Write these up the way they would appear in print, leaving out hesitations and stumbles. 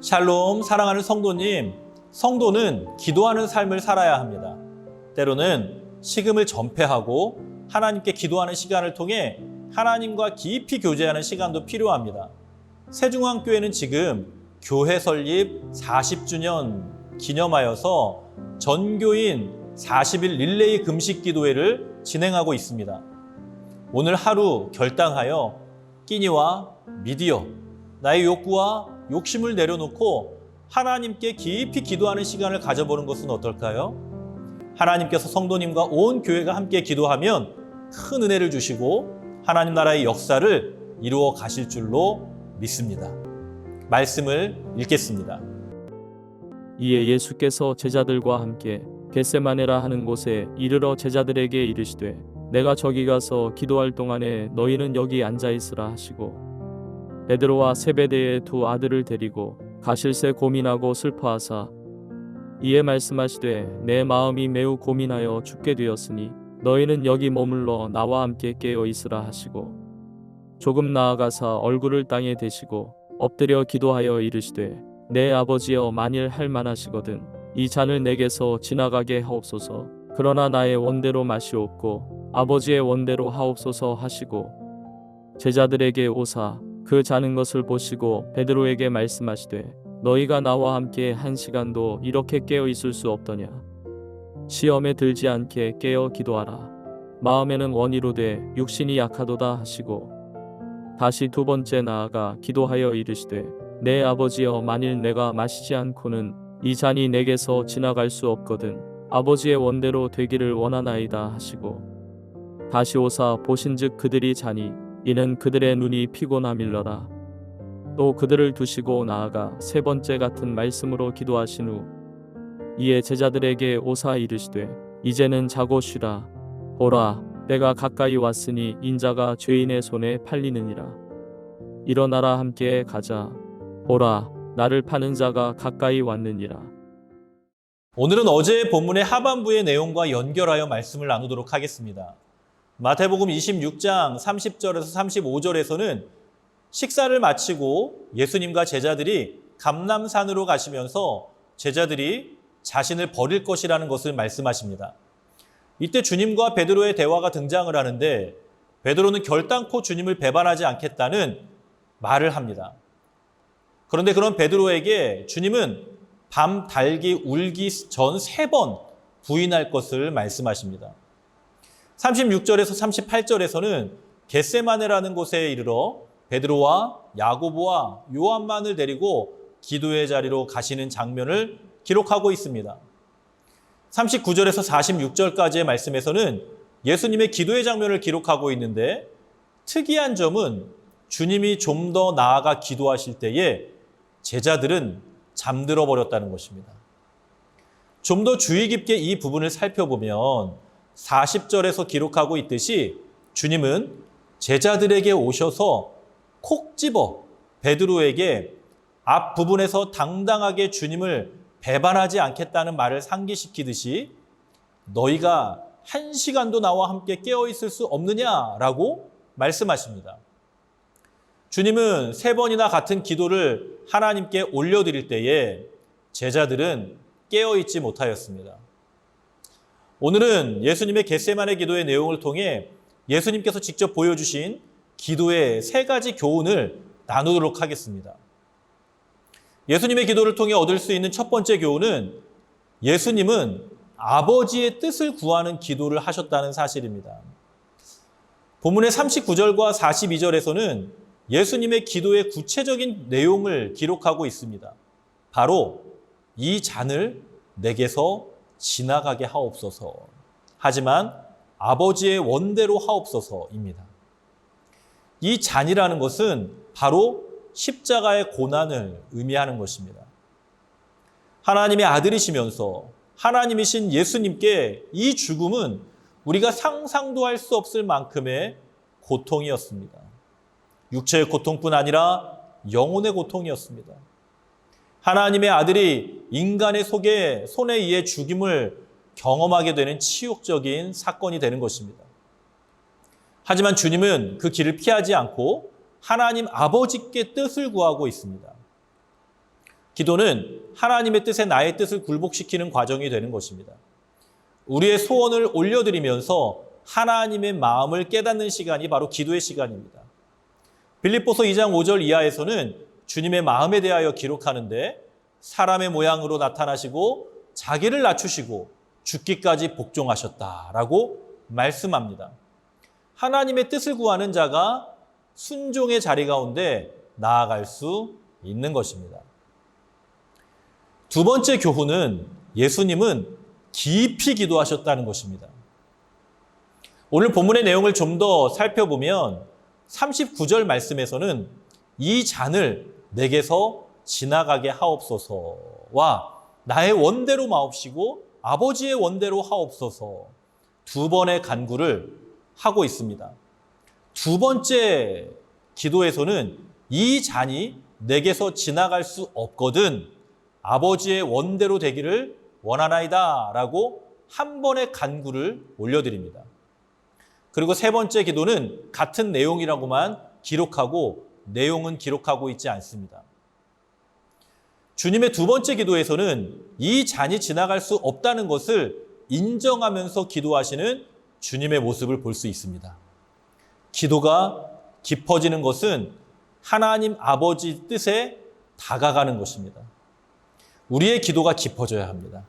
샬롬, 사랑하는 성도님, 성도는 기도하는 삶을 살아야 합니다. 때로는 식음을 전폐하고 하나님께 기도하는 시간을 통해 하나님과 깊이 교제하는 시간도 필요합니다. 세중앙교회는 지금 교회 설립 40주년 기념하여서 전교인 40일 릴레이 금식 기도회를 진행하고 있습니다. 오늘 하루 결단하여 끼니와 미디어, 나의 욕구와 욕심을 내려놓고 하나님께 깊이 기도하는 시간을 가져보는 것은 어떨까요? 하나님께서 성도님과 온 교회가 함께 기도하면 큰 은혜를 주시고 하나님 나라의 역사를 이루어 가실 줄로 믿습니다. 말씀을 읽겠습니다. 이에 예수께서 제자들과 함께 겟세마네라 하는 곳에 이르러 제자들에게 이르시되 내가 저기 가서 기도할 동안에 너희는 여기 앉아 있으라 하시고 베드로와 세베대의 두 아들을 데리고 가실새 고민하고 슬퍼하사 이에 말씀하시되 내 마음이 매우 고민하여 죽게 되었으니 너희는 여기 머물러 나와 함께 깨어 있으라 하시고 조금 나아가사 얼굴을 땅에 대시고 엎드려 기도하여 이르시되 내 아버지여 만일 할만하시거든 이 잔을 내게서 지나가게 하옵소서. 그러나 나의 원대로 마시옵고 아버지의 원대로 하옵소서 하시고 제자들에게 오사 그 자는 것을 보시고 베드로에게 말씀하시되 너희가 나와 함께 한 시간도 이렇게 깨어 있을 수 없더냐. 시험에 들지 않게 깨어 기도하라. 마음에는 원이로되 육신이 약하도다 하시고 다시 두 번째 나아가 기도하여 이르시되 내 아버지여 만일 내가 마시지 않고는 이 잔이 내게서 지나갈 수 없거든 아버지의 원대로 되기를 원하나이다 하시고 다시 오사 보신즉 그들이 자니 이는 그들의 눈이 피곤함일러라. 또 그들을 두시고 나아가 세 번째 같은 말씀으로 기도하신 후 이에 제자들에게 오사 이르시되 이제는 자고 쉬라. 보라 때가 가까이 왔으니 인자가 죄인의 손에 팔리느니라. 일어나라 함께 가자. 보라 나를 파는 자가 가까이 왔느니라. 오늘은 어제의 본문의 하반부의 내용과 연결하여 말씀을 나누도록 하겠습니다. 마태복음 26장 30절에서 35절에서는 식사를 마치고 예수님과 제자들이 감람산으로 가시면서 제자들이 자신을 버릴 것이라는 것을 말씀하십니다. 이때 주님과 베드로의 대화가 등장을 하는데 베드로는 결단코 주님을 배반하지 않겠다는 말을 합니다. 그런데 그런 베드로에게 주님은 밤 달기 울기 전 3번 부인할 것을 말씀하십니다. 36절에서 38절에서는 겟세마네라는 곳에 이르러 베드로와 야고보와 요한만을 데리고 기도의 자리로 가시는 장면을 기록하고 있습니다. 39절에서 46절까지의 말씀에서는 예수님의 기도의 장면을 기록하고 있는데 특이한 점은 주님이 좀 더 나아가 기도하실 때에 제자들은 잠들어 버렸다는 것입니다. 좀 더 주의 깊게 이 부분을 살펴보면 40절에서 기록하고 있듯이 주님은 제자들에게 오셔서 콕 집어 베드로에게 앞부분에서 당당하게 주님을 배반하지 않겠다는 말을 상기시키듯이 너희가 한 시간도 나와 함께 깨어 있을 수 없느냐라고 말씀하십니다. 주님은 3번이나 같은 기도를 하나님께 올려드릴 때에 제자들은 깨어 있지 못하였습니다. 오늘은 예수님의 겟세마네 기도의 내용을 통해 예수님께서 직접 보여주신 기도의 3가지 교훈을 나누도록 하겠습니다. 예수님의 기도를 통해 얻을 수 있는 첫 번째 교훈은 예수님은 아버지의 뜻을 구하는 기도를 하셨다는 사실입니다. 본문의 39절과 42절에서는 예수님의 기도의 구체적인 내용을 기록하고 있습니다. 바로 이 잔을 내게서 지나가게 하옵소서. 하지만 아버지의 원대로 하옵소서입니다. 이 잔이라는 것은 바로 십자가의 고난을 의미하는 것입니다. 하나님의 아들이시면서 하나님이신 예수님께 이 죽음은 우리가 상상도 할 수 없을 만큼의 고통이었습니다. 육체의 고통뿐 아니라 영혼의 고통이었습니다. 하나님의 아들이 인간의 손에 의해 죽임을 경험하게 되는 치욕적인 사건이 되는 것입니다. 하지만 주님은 그 길을 피하지 않고 하나님 아버지께 뜻을 구하고 있습니다. 기도는 하나님의 뜻에 나의 뜻을 굴복시키는 과정이 되는 것입니다. 우리의 소원을 올려드리면서 하나님의 마음을 깨닫는 시간이 바로 기도의 시간입니다. 빌립보서 2장 5절 이하에서는 주님의 마음에 대하여 기록하는데 사람의 모양으로 나타나시고 자기를 낮추시고 죽기까지 복종하셨다라고 말씀합니다. 하나님의 뜻을 구하는 자가 순종의 자리 가운데 나아갈 수 있는 것입니다. 두 번째 교훈은 예수님은 깊이 기도하셨다는 것입니다. 오늘 본문의 내용을 좀 더 살펴보면 39절 말씀에서는 이 잔을 내게서 지나가게 하옵소서와 나의 원대로 마옵시고 아버지의 원대로 하옵소서 두 번의 간구를 하고 있습니다. 두 번째 기도에서는 이 잔이 내게서 지나갈 수 없거든 아버지의 원대로 되기를 원하나이다 라고 한 번의 간구를 올려드립니다. 그리고 세 번째 기도는 같은 내용이라고만 기록하고 내용은 기록하고 있지 않습니다. 주님의 두 번째 기도에서는 이 잔이 지나갈 수 없다는 것을 인정하면서 기도하시는 주님의 모습을 볼 수 있습니다. 기도가 깊어지는 것은 하나님 아버지 뜻에 다가가는 것입니다. 우리의 기도가 깊어져야 합니다.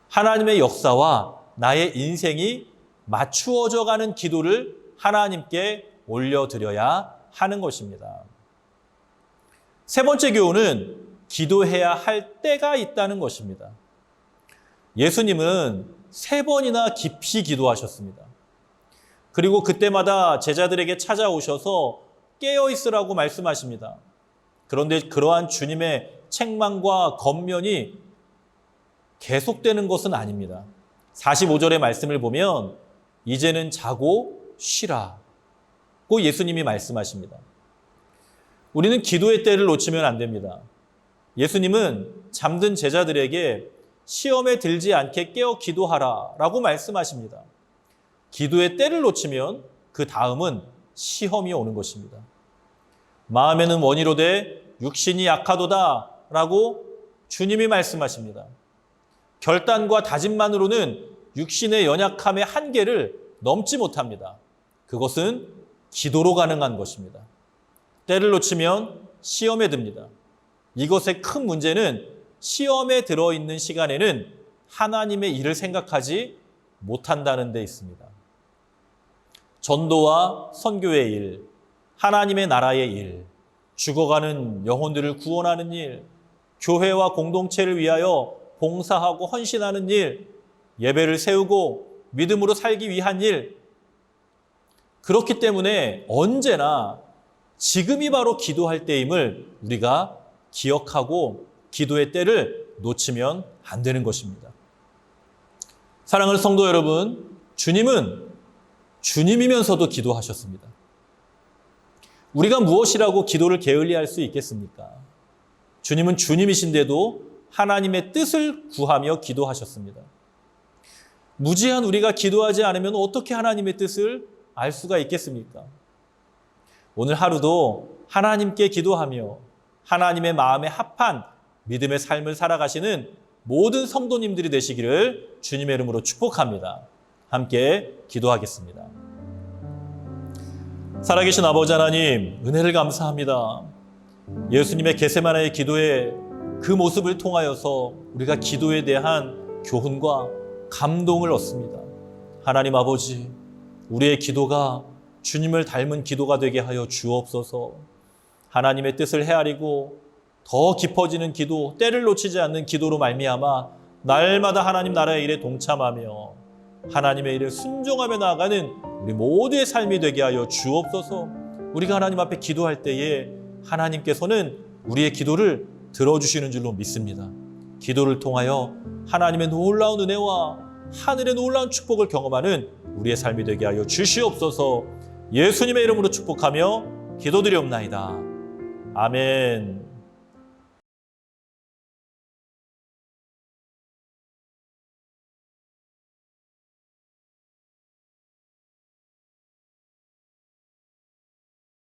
하나님의 역사와 나의 인생이 맞추어져 가는 기도를 하나님께 올려드려야 하는 것입니다. 세 번째 교훈은 기도해야 할 때가 있다는 것입니다. 예수님은 3번이나 깊이 기도하셨습니다. 그리고 그때마다 제자들에게 찾아오셔서 깨어있으라고 말씀하십니다. 그런데 그러한 주님의 책망과 권면이 계속되는 것은 아닙니다. 45절의 말씀을 보면 이제는 자고 쉬라고 예수님이 말씀하십니다. 우리는 기도의 때를 놓치면 안 됩니다. 예수님은 잠든 제자들에게 시험에 들지 않게 깨어 기도하라라고 말씀하십니다. 기도의 때를 놓치면 그 다음은 시험이 오는 것입니다. 마음에는 원이로되 육신이 약하도다라고 주님이 말씀하십니다. 결단과 다짐만으로는 육신의 연약함의 한계를 넘지 못합니다. 그것은 기도로 가능한 것입니다. 때를 놓치면 시험에 듭니다. 이것의 큰 문제는 시험에 들어있는 시간에는 하나님의 일을 생각하지 못한다는 데 있습니다. 전도와 선교의 일, 하나님의 나라의 일, 죽어가는 영혼들을 구원하는 일, 교회와 공동체를 위하여 봉사하고 헌신하는 일, 예배를 세우고 믿음으로 살기 위한 일. 그렇기 때문에 언제나 지금이 바로 기도할 때임을 우리가 기억하고 기도의 때를 놓치면 안 되는 것입니다. 사랑하는 성도 여러분, 주님은 주님이면서도 기도하셨습니다. 우리가 무엇이라고 기도를 게을리할 수 있겠습니까? 주님은 주님이신데도 하나님의 뜻을 구하며 기도하셨습니다. 무지한 우리가 기도하지 않으면 어떻게 하나님의 뜻을 알 수가 있겠습니까? 오늘 하루도 하나님께 기도하며 하나님의 마음에 합한 믿음의 삶을 살아가시는 모든 성도님들이 되시기를 주님의 이름으로 축복합니다. 함께 기도하겠습니다. 살아계신 아버지 하나님, 은혜를 감사합니다. 예수님의 겟세마네의 기도에 그 모습을 통하여서 우리가 기도에 대한 교훈과 감동을 얻습니다. 하나님 아버지, 우리의 기도가 주님을 닮은 기도가 되게 하여 주옵소서. 하나님의 뜻을 헤아리고 더 깊어지는 기도, 때를 놓치지 않는 기도로 말미암아 날마다 하나님 나라의 일에 동참하며 하나님의 일에 순종하며 나아가는 우리 모두의 삶이 되게 하여 주옵소서. 우리가 하나님 앞에 기도할 때에 하나님께서는 우리의 기도를 들어주시는 줄로 믿습니다. 기도를 통하여 하나님의 놀라운 은혜와 하늘의 놀라운 축복을 경험하는 우리의 삶이 되게 하여 주시옵소서. 예수님의 이름으로 축복하며 기도드리옵나이다. 아멘.